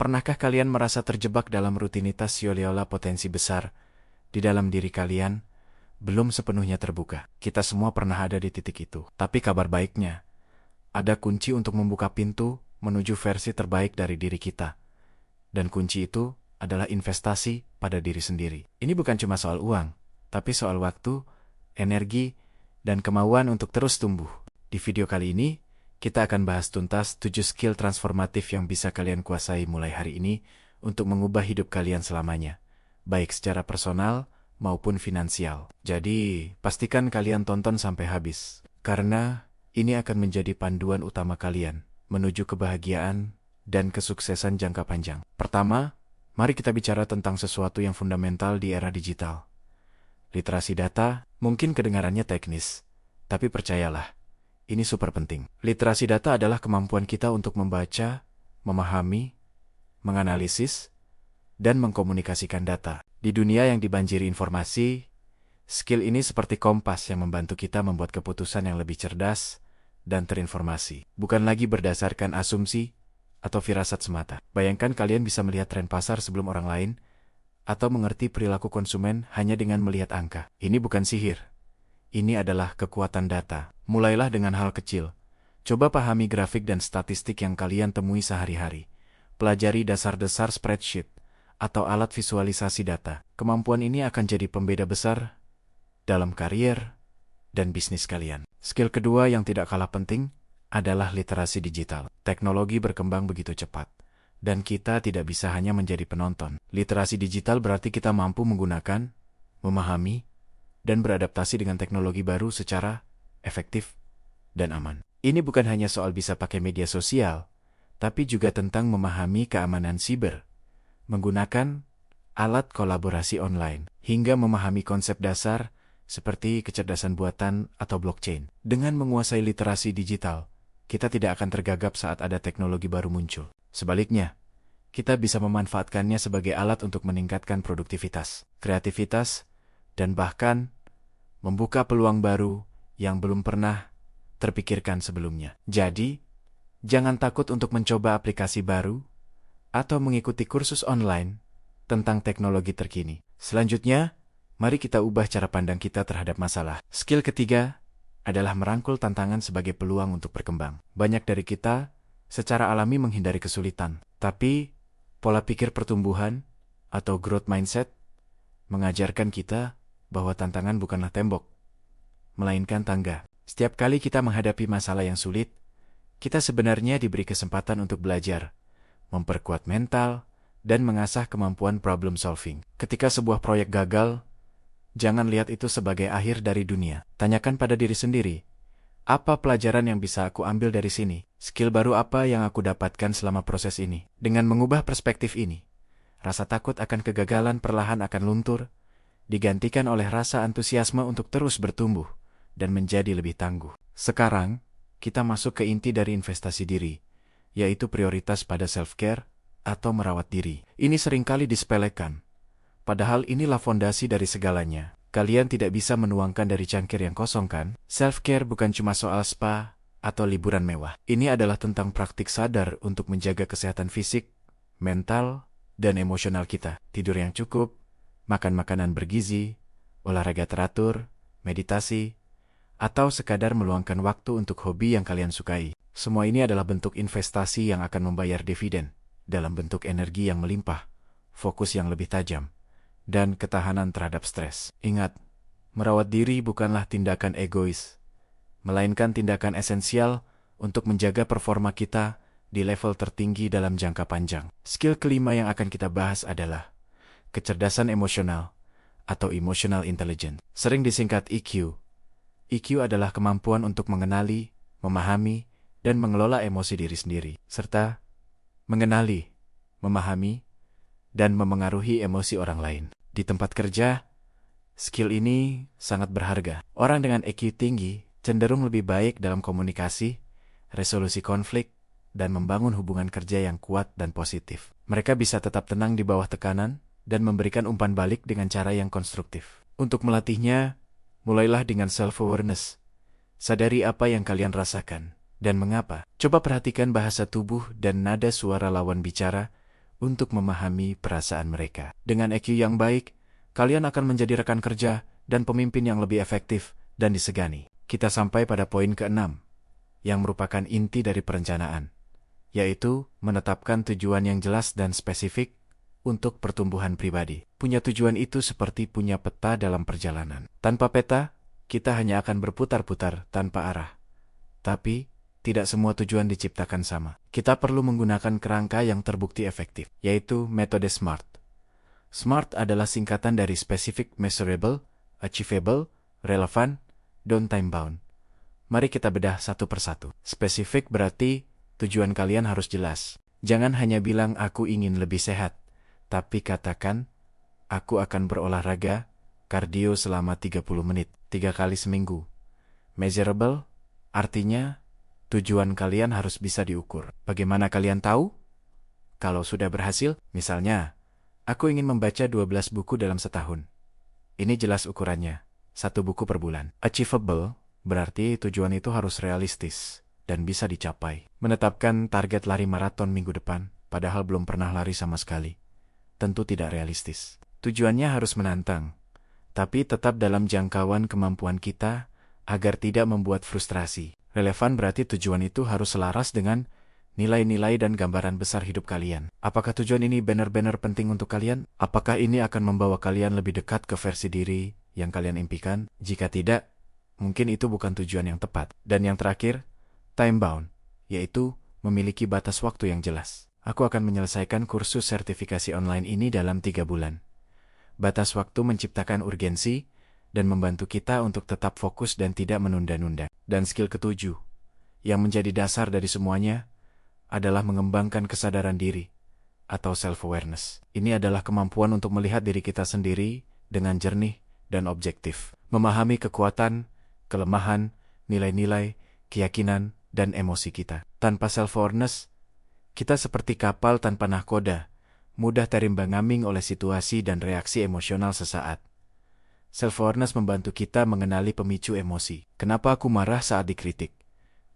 Pernahkah kalian merasa terjebak dalam rutinitas seolah-olah potensi besar di dalam diri kalian belum sepenuhnya terbuka? Kita semua pernah ada di titik itu. Tapi kabar baiknya, ada kunci untuk membuka pintu menuju versi terbaik dari diri kita. Dan kunci itu adalah investasi pada diri sendiri. Ini bukan cuma soal uang, tapi soal waktu, energi, dan kemauan untuk terus tumbuh. Di video kali ini, kita akan bahas tuntas 7 skill transformatif yang bisa kalian kuasai mulai hari ini untuk mengubah hidup kalian selamanya, baik secara personal maupun finansial. Jadi, pastikan kalian tonton sampai habis, karena ini akan menjadi panduan utama kalian menuju kebahagiaan dan kesuksesan jangka panjang. Pertama, mari kita bicara tentang sesuatu yang fundamental di era digital. Literasi data mungkin kedengarannya teknis, tapi percayalah, ini super penting. Literasi data adalah kemampuan kita untuk membaca, memahami, menganalisis, dan mengkomunikasikan data. Di dunia yang dibanjiri informasi, skill ini seperti kompas yang membantu kita membuat keputusan yang lebih cerdas dan terinformasi. Bukan lagi berdasarkan asumsi atau firasat semata. Bayangkan kalian bisa melihat tren pasar sebelum orang lain, atau mengerti perilaku konsumen hanya dengan melihat angka. Ini bukan sihir. Ini adalah kekuatan data. Mulailah dengan hal kecil. Coba pahami grafik dan statistik yang kalian temui sehari-hari. Pelajari dasar-dasar spreadsheet atau alat visualisasi data. Kemampuan ini akan jadi pembeda besar dalam karier dan bisnis kalian. Skill kedua yang tidak kalah penting adalah literasi digital. Teknologi berkembang begitu cepat, dan kita tidak bisa hanya menjadi penonton. Literasi digital berarti kita mampu menggunakan, memahami, dan beradaptasi dengan teknologi baru secara efektif dan aman. Ini bukan hanya soal bisa pakai media sosial, tapi juga tentang memahami keamanan siber, menggunakan alat kolaborasi online, hingga memahami konsep dasar seperti kecerdasan buatan atau blockchain. Dengan menguasai literasi digital, kita tidak akan tergagap saat ada teknologi baru muncul. Sebaliknya, kita bisa memanfaatkannya sebagai alat untuk meningkatkan produktivitas, kreativitas, dan bahkan membuka peluang baru yang belum pernah terpikirkan sebelumnya. Jadi, jangan takut untuk mencoba aplikasi baru atau mengikuti kursus online tentang teknologi terkini. Selanjutnya, mari kita ubah cara pandang kita terhadap masalah. Skill ketiga adalah merangkul tantangan sebagai peluang untuk berkembang. Banyak dari kita secara alami menghindari kesulitan, tapi pola pikir pertumbuhan atau growth mindset mengajarkan kita bahwa tantangan bukanlah tembok, melainkan tangga. Setiap kali kita menghadapi masalah yang sulit, kita sebenarnya diberi kesempatan untuk belajar, memperkuat mental, dan mengasah kemampuan problem solving. Ketika sebuah proyek gagal, jangan lihat itu sebagai akhir dari dunia. Tanyakan pada diri sendiri, apa pelajaran yang bisa aku ambil dari sini? Skill baru apa yang aku dapatkan selama proses ini? Dengan mengubah perspektif ini, rasa takut akan kegagalan perlahan akan luntur, digantikan oleh rasa antusiasme untuk terus bertumbuh dan menjadi lebih tangguh. Sekarang, kita masuk ke inti dari investasi diri, yaitu prioritas pada self-care atau merawat diri. Ini seringkali disepelekan, padahal inilah fondasi dari segalanya. Kalian tidak bisa menuangkan dari cangkir yang kosong, kan? Self-care bukan cuma soal spa atau liburan mewah. Ini adalah tentang praktik sadar untuk menjaga kesehatan fisik, mental, dan emosional kita. Tidur yang cukup, makan makanan bergizi, olahraga teratur, meditasi, atau sekadar meluangkan waktu untuk hobi yang kalian sukai. Semua ini adalah bentuk investasi yang akan membayar dividen dalam bentuk energi yang melimpah, fokus yang lebih tajam, dan ketahanan terhadap stres. Ingat, merawat diri bukanlah tindakan egois, melainkan tindakan esensial untuk menjaga performa kita di level tertinggi dalam jangka panjang. Skill kelima yang akan kita bahas adalah kecerdasan emosional atau emotional intelligence. Sering disingkat EQ. EQ adalah kemampuan untuk mengenali, memahami, dan mengelola emosi diri sendiri, serta mengenali, memahami, dan memengaruhi emosi orang lain. Di tempat kerja, skill ini sangat berharga. Orang dengan EQ tinggi cenderung lebih baik dalam komunikasi, resolusi konflik, dan membangun hubungan kerja yang kuat dan positif. Mereka bisa tetap tenang di bawah tekanan dan memberikan umpan balik dengan cara yang konstruktif. Untuk melatihnya, mulailah dengan self-awareness. Sadari apa yang kalian rasakan dan mengapa. Coba perhatikan bahasa tubuh dan nada suara lawan bicara untuk memahami perasaan mereka. Dengan EQ yang baik, kalian akan menjadi rekan kerja dan pemimpin yang lebih efektif dan disegani. Kita sampai pada poin ke-6, yang merupakan inti dari perencanaan, yaitu menetapkan tujuan yang jelas dan spesifik untuk pertumbuhan pribadi. Punya tujuan itu seperti punya peta dalam perjalanan. Tanpa peta, kita hanya akan berputar-putar tanpa arah. Tapi, tidak semua tujuan diciptakan sama. Kita perlu menggunakan kerangka yang terbukti efektif, yaitu metode SMART. SMART adalah singkatan dari Specific, Measurable, Achievable, Relevant, dan Time-Bound. Mari kita bedah satu persatu. Spesifik berarti tujuan kalian harus jelas. Jangan hanya bilang aku ingin lebih sehat, tapi katakan, aku akan berolahraga, kardio selama 30 menit, 3 kali seminggu. Measurable, artinya, tujuan kalian harus bisa diukur. Bagaimana kalian tahu? Kalau sudah berhasil, misalnya, aku ingin membaca 12 buku dalam setahun. Ini jelas ukurannya, 1 buku per bulan. Achievable, berarti tujuan itu harus realistis dan bisa dicapai. Menetapkan target lari maraton minggu depan, padahal belum pernah lari sama sekali, tentu tidak realistis. Tujuannya harus menantang, tapi tetap dalam jangkauan kemampuan kita agar tidak membuat frustrasi. Relevan berarti tujuan itu harus selaras dengan nilai-nilai dan gambaran besar hidup kalian. Apakah tujuan ini benar-benar penting untuk kalian? Apakah ini akan membawa kalian lebih dekat ke versi diri yang kalian impikan? Jika tidak, mungkin itu bukan tujuan yang tepat. Dan yang terakhir, time bound, yaitu memiliki batas waktu yang jelas. Aku akan menyelesaikan kursus sertifikasi online ini dalam 3 bulan. Batas waktu menciptakan urgensi dan membantu kita untuk tetap fokus dan tidak menunda-nunda. Dan skill ke-7, yang menjadi dasar dari semuanya, adalah mengembangkan kesadaran diri atau self-awareness. Ini adalah kemampuan untuk melihat diri kita sendiri dengan jernih dan objektif. Memahami kekuatan, kelemahan, nilai-nilai, keyakinan, dan emosi kita. Tanpa self-awareness, kita seperti kapal tanpa nahkoda, mudah terimbang-ambing oleh situasi dan reaksi emosional sesaat. Self-awareness membantu kita mengenali pemicu emosi. Kenapa aku marah saat dikritik?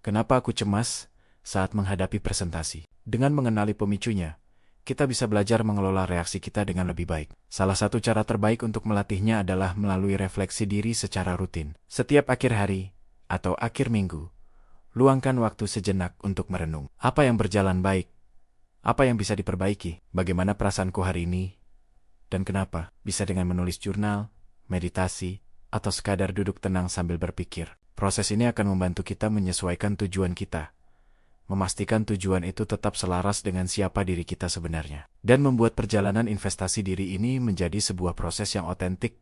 Kenapa aku cemas saat menghadapi presentasi? Dengan mengenali pemicunya, kita bisa belajar mengelola reaksi kita dengan lebih baik. Salah satu cara terbaik untuk melatihnya adalah melalui refleksi diri secara rutin. Setiap akhir hari atau akhir minggu, luangkan waktu sejenak untuk merenung. Apa yang berjalan baik? Apa yang bisa diperbaiki? Bagaimana perasaanku hari ini? Dan kenapa? Bisa dengan menulis jurnal, meditasi, atau sekadar duduk tenang sambil berpikir. Proses ini akan membantu kita menyesuaikan tujuan kita, memastikan tujuan itu tetap selaras dengan siapa diri kita sebenarnya, dan membuat perjalanan investasi diri ini menjadi sebuah proses yang otentik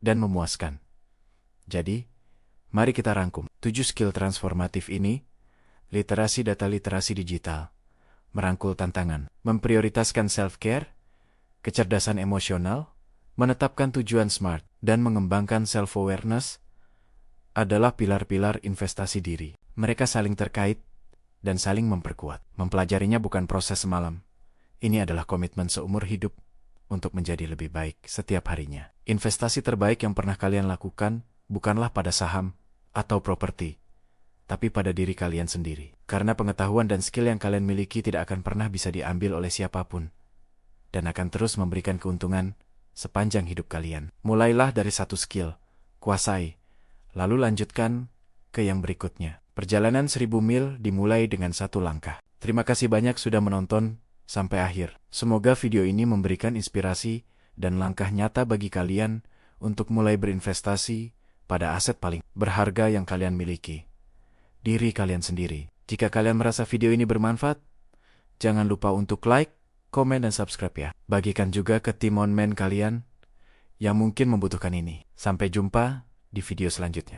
dan memuaskan. Jadi, mari kita rangkum 7 skill transformatif ini: literasi data, literasi digital, merangkul tantangan, memprioritaskan self-care, kecerdasan emosional, menetapkan tujuan SMART, dan mengembangkan self-awareness adalah pilar-pilar investasi diri. Mereka saling terkait dan saling memperkuat. Mempelajarinya bukan proses semalam. Ini adalah komitmen seumur hidup untuk menjadi lebih baik setiap harinya. Investasi terbaik yang pernah kalian lakukan bukanlah pada saham atau properti, tapi pada diri kalian sendiri. Karena pengetahuan dan skill yang kalian miliki tidak akan pernah bisa diambil oleh siapapun, dan akan terus memberikan keuntungan sepanjang hidup kalian. Mulailah dari satu skill, kuasai, lalu lanjutkan ke yang berikutnya. Perjalanan 1000 mil dimulai dengan satu langkah. Terima kasih banyak sudah menonton sampai akhir. Semoga video ini memberikan inspirasi dan langkah nyata bagi kalian untuk mulai berinvestasi pada aset paling berharga yang kalian miliki, diri kalian sendiri. Jika kalian merasa video ini bermanfaat, jangan lupa untuk like, komen, dan subscribe ya. Bagikan juga ke tim on-man kalian yang mungkin membutuhkan ini. Sampai jumpa di video selanjutnya.